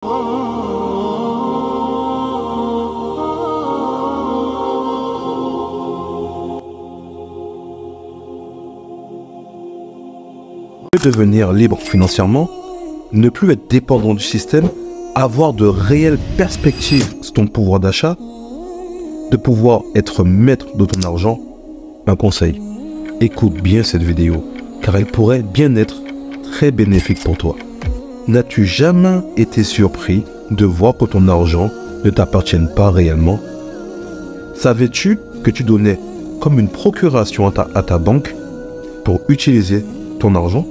Devenir libre financièrement, ne plus être dépendant du système, avoir de réelles perspectives sur ton pouvoir d'achat, de pouvoir être maître de ton argent. Un conseil, écoute bien cette vidéo, car elle pourrait bien être très bénéfique pour toi. N'as-tu jamais été surpris de voir que ton argent ne t'appartienne pas réellement? Savais-tu que tu donnais comme une procuration à ta banque pour utiliser ton argent?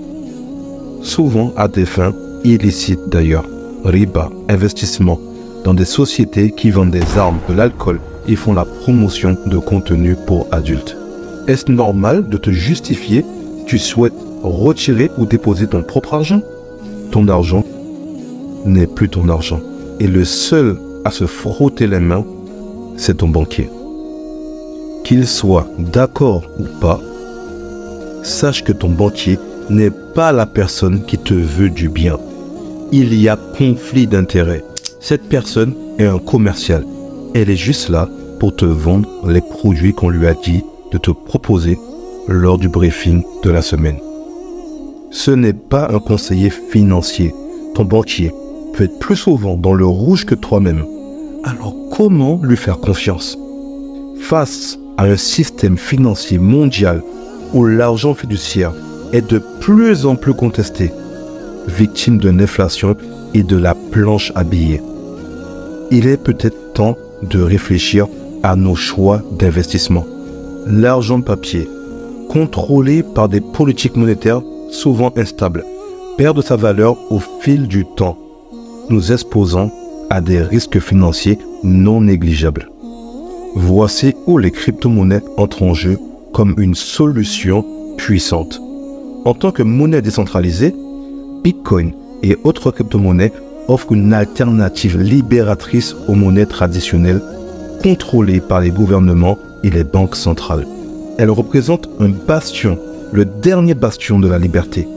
Souvent à des fins illicites d'ailleurs. Riba, investissement dans des sociétés qui vendent des armes, de l'alcool et font la promotion de contenu pour adultes. Est-ce normal de te justifier si tu souhaites retirer ou déposer ton propre argent? Ton argent n'est plus ton argent. Et le seul à se frotter les mains, c'est ton banquier. Qu'il soit d'accord ou pas, sache que ton banquier n'est pas la personne qui te veut du bien. Il y a conflit d'intérêts. Cette personne est un commercial. Elle est juste là pour te vendre les produits qu'on lui a dit de te proposer lors du briefing de la semaine. Ce n'est pas un conseiller financier. Ton banquier peut être plus souvent dans le rouge que toi-même. Alors comment lui faire confiance? Face à un système financier mondial où l'argent fiduciaire est de plus en plus contesté, victime de l'inflation et de la planche à billets, il est peut-être temps de réfléchir à nos choix d'investissement. L'argent papier, contrôlé par des politiques monétaires souvent instables, perd sa valeur au fil du temps, nous exposant à des risques financiers non négligeables. Voici où les crypto-monnaies entrent en jeu comme une solution puissante. En tant que monnaie décentralisée, Bitcoin et autres crypto-monnaies offrent une alternative libératrice aux monnaies traditionnelles contrôlées par les gouvernements et les banques centrales. Elles représentent un bastion, le dernier bastion de la liberté,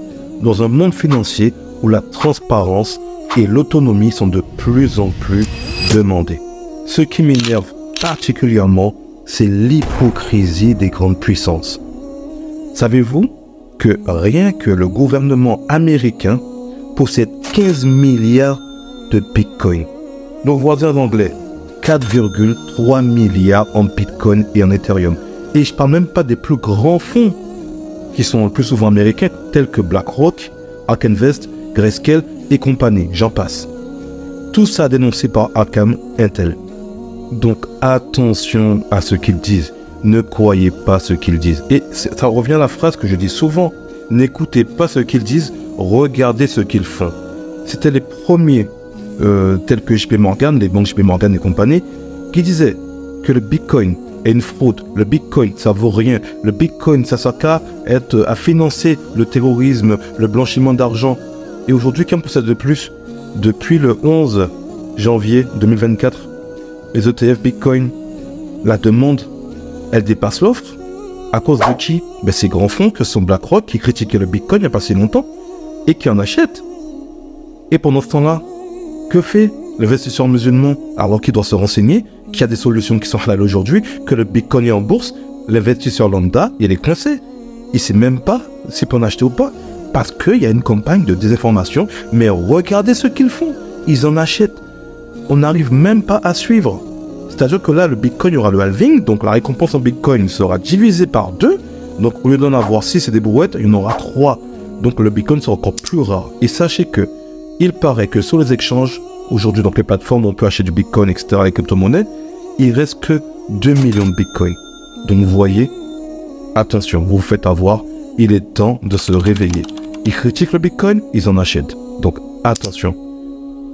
dans un monde financier où la transparence et l'autonomie sont de plus en plus demandées. Ce qui m'énerve particulièrement, c'est l'hypocrisie des grandes puissances. Savez-vous que rien que le gouvernement américain possède 15 milliards de Bitcoin. Nos voisins anglais, 4,3 milliards en Bitcoin et en Ethereum. Et je ne parle même pas des plus grands fonds qui sont le plus souvent américains, tels que BlackRock, Ark Invest, Grayscale et compagnie, j'en passe. Tout ça dénoncé par Arkham Intel. Donc attention à ce qu'ils disent. Ne croyez pas ce qu'ils disent. Et ça revient à la phrase que je dis souvent. N'écoutez pas ce qu'ils disent, regardez ce qu'ils font. C'était les premiers, tels que JP Morgan, les banques JP Morgan et compagnie, qui disaient que le Bitcoin est une fraude. Le Bitcoin, ça vaut rien. Le Bitcoin, ça sert à financer le terrorisme, le blanchiment d'argent. Et aujourd'hui, qui en possède de plus? Depuis le 11 janvier 2024, les ETF Bitcoin, la demande, elle dépasse l'offre. À cause de qui? Ces grands fonds que sont BlackRock qui critiquaient le Bitcoin il n'y a pas si longtemps et qui en achètent. Et pendant ce temps-là, que fait l'investisseur musulman alors qu'il doit se renseigner, qu'il y a des solutions qui sont halal aujourd'hui, que le Bitcoin est en bourse? L'investisseur lambda, il est coincé. Il ne sait même pas s'il peut en acheter ou pas parce qu'il y a une campagne de désinformation. Mais regardez ce qu'ils font. Ils en achètent. On n'arrive même pas à suivre. C'est-à-dire que là, le Bitcoin, il y aura le halving, donc la récompense en Bitcoin sera divisée par 2. Donc au lieu d'en avoir 6 et des brouettes, il y en aura 3. Donc le Bitcoin sera encore plus rare. Et sachez que il paraît que sur les échanges, aujourd'hui, donc les plateformes où on peut acheter du Bitcoin, etc., les crypto-monnaies, il ne reste que 2 millions de Bitcoin. Donc vous voyez, attention, vous vous faites avoir, il est temps de se réveiller. Ils critiquent le Bitcoin, ils en achètent. Donc attention,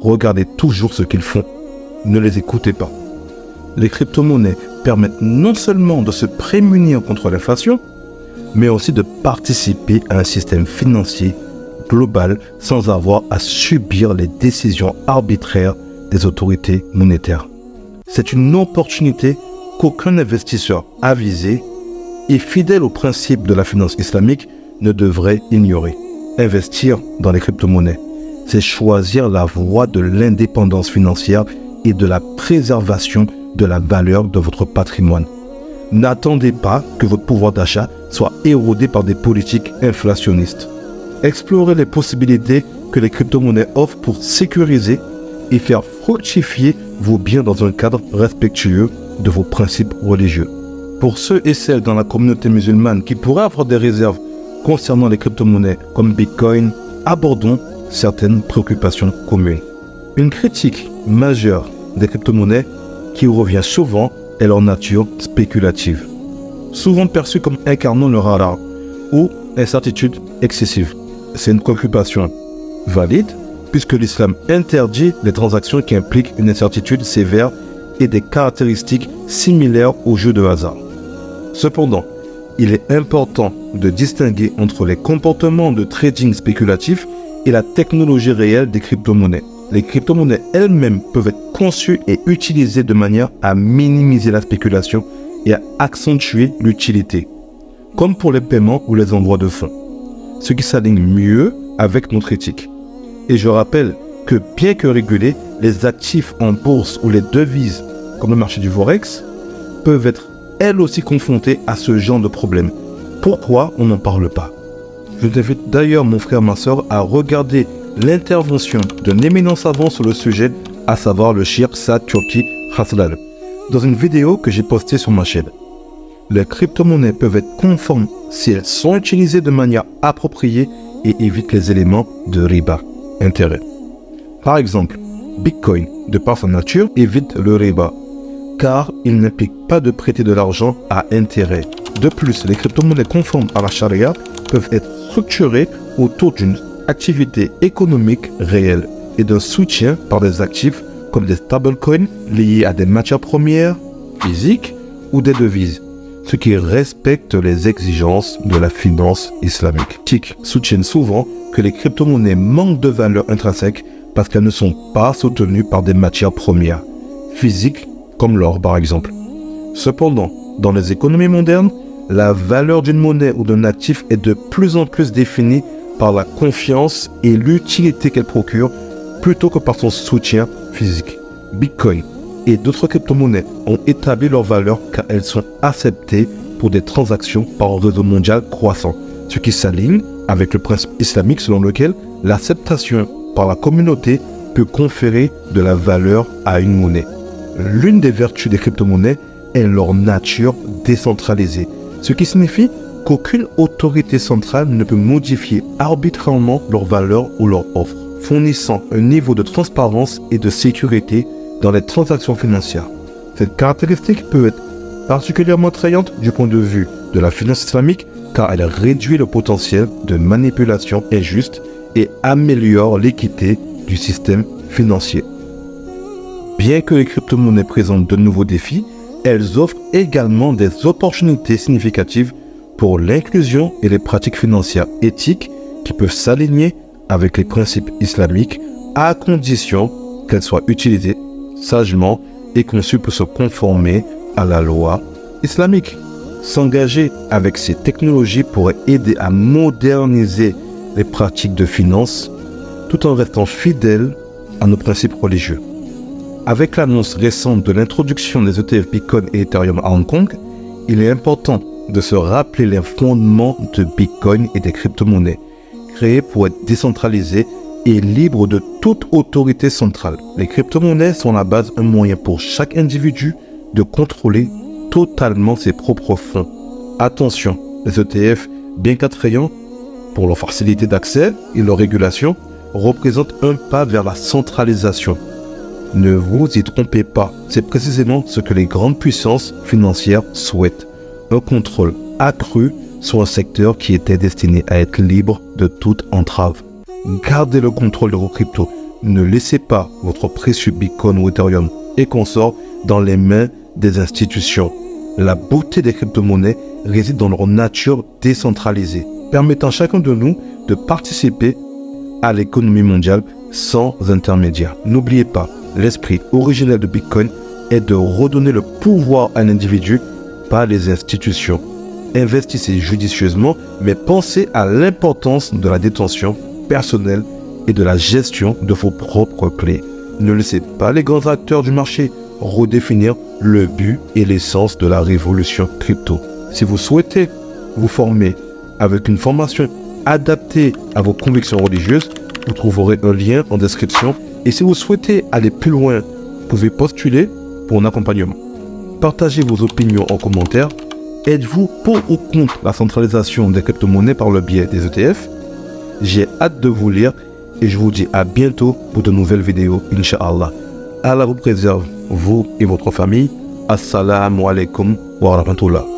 regardez toujours ce qu'ils font. Ne les écoutez pas. Les crypto-monnaies permettent non seulement de se prémunir contre l'inflation, mais aussi de participer à un système financier global sans avoir à subir les décisions arbitraires des autorités monétaires. C'est une opportunité qu'aucun investisseur avisé et fidèle aux principes de la finance islamique ne devrait ignorer. Investir dans les crypto-monnaies, c'est choisir la voie de l'indépendance financière et de la préservation de la valeur de votre patrimoine. N'attendez pas que votre pouvoir d'achat soit érodé par des politiques inflationnistes. Explorez les possibilités que les crypto-monnaies offrent pour sécuriser et faire fructifier vos biens dans un cadre respectueux de vos principes religieux. Pour ceux et celles dans la communauté musulmane qui pourraient avoir des réserves concernant les crypto-monnaies comme Bitcoin, abordons certaines préoccupations communes. Une critique majeure des crypto-monnaies qui revient souvent est leur nature spéculative, souvent perçue comme incarnant le halal ou incertitude excessive. C'est une préoccupation valide puisque l'islam interdit les transactions qui impliquent une incertitude sévère et des caractéristiques similaires aux jeux de hasard. Cependant, il est important de distinguer entre les comportements de trading spéculatif et la technologie réelle des crypto-monnaies. Les crypto-monnaies elles-mêmes peuvent être conçues et utilisées de manière à minimiser la spéculation et à accentuer l'utilité, comme pour les paiements ou les envois de fonds, ce qui s'aligne mieux avec notre éthique. Et je rappelle que bien que régulés, les actifs en bourse ou les devises, comme le marché du Forex, peuvent être elles aussi confrontées à ce genre de problème. Pourquoi on n'en parle pas? Je t'invite d'ailleurs mon frère, ma soeur, à regarder l'intervention d'un éminent savant sur le sujet, à savoir le Cheikh Saad Turki Haslal, dans une vidéo que j'ai postée sur ma chaîne. Les crypto-monnaies peuvent être conformes si elles sont utilisées de manière appropriée et évitent les éléments de riba, intérêt. Par exemple, Bitcoin, de par sa nature, évite le riba, car il n'implique pas de prêter de l'argent à intérêt. De plus, les crypto-monnaies conformes à la charia peuvent être structurées autour d'une activité économique réelle et d'un soutien par des actifs comme des stablecoins liés à des matières premières, physiques ou des devises, ce qui respecte les exigences de la finance islamique. TIC soutiennent souvent que les crypto-monnaies manquent de valeur intrinsèque parce qu'elles ne sont pas soutenues par des matières premières, physiques comme l'or par exemple. Cependant, dans les économies modernes, la valeur d'une monnaie ou d'un actif est de plus en plus définie par la confiance et l'utilité qu'elle procure plutôt que par son soutien physique. Bitcoin et d'autres crypto-monnaies ont établi leur valeur car elles sont acceptées pour des transactions par un réseau mondial croissant, ce qui s'aligne avec le principe islamique selon lequel l'acceptation par la communauté peut conférer de la valeur à une monnaie. L'une des vertus des crypto-monnaies est leur nature décentralisée, ce qui signifie qu'aucune autorité centrale ne peut modifier arbitrairement leur valeur ou leur offre, fournissant un niveau de transparence et de sécurité dans les transactions financières. Cette caractéristique peut être particulièrement attrayante du point de vue de la finance islamique car elle réduit le potentiel de manipulation injuste et améliore l'équité du système financier. Bien que les crypto-monnaies présentent de nouveaux défis, elles offrent également des opportunités significatives pour l'inclusion et les pratiques financières éthiques qui peuvent s'aligner avec les principes islamiques à condition qu'elles soient utilisées sagement et conçues pour se conformer à la loi islamique. S'engager avec ces technologies pourrait aider à moderniser les pratiques de finance tout en restant fidèle à nos principes religieux. Avec l'annonce récente de l'introduction des ETF Bitcoin et Ethereum à Hong Kong, il est important de se rappeler les fondements de Bitcoin et des crypto-monnaies, créés pour être décentralisés et libres de toute autorité centrale. Les crypto-monnaies sont à la base un moyen pour chaque individu de contrôler totalement ses propres fonds. Attention, les ETF, bien qu'attrayants pour leur facilité d'accès et leur régulation, représentent un pas vers la centralisation. Ne vous y trompez pas, c'est précisément ce que les grandes puissances financières souhaitent. Un contrôle accru sur un secteur qui était destiné à être libre de toute entrave. Gardez le contrôle de vos cryptos. Ne laissez pas votre précieux Bitcoin ou Ethereum et consorts dans les mains des institutions. La beauté des crypto-monnaies réside dans leur nature décentralisée, permettant à chacun de nous de participer à l'économie mondiale sans intermédiaire. N'oubliez pas, l'esprit originel de Bitcoin est de redonner le pouvoir à l'individu, pas les institutions. Investissez judicieusement, mais pensez à l'importance de la détention personnelle et de la gestion de vos propres clés. Ne laissez pas les grands acteurs du marché redéfinir le but et l'essence de la révolution crypto. Si vous souhaitez vous former avec une formation adaptée à vos convictions religieuses, vous trouverez un lien en description. Et si vous souhaitez aller plus loin, vous pouvez postuler pour un accompagnement. Partagez vos opinions en commentaire. Êtes-vous pour ou contre la centralisation des crypto-monnaies par le biais des ETF? J'ai hâte de vous lire et je vous dis à bientôt pour de nouvelles vidéos, Inch'Allah. Allah vous préserve, vous et votre famille. Assalamu alaikum wa rahmatullah.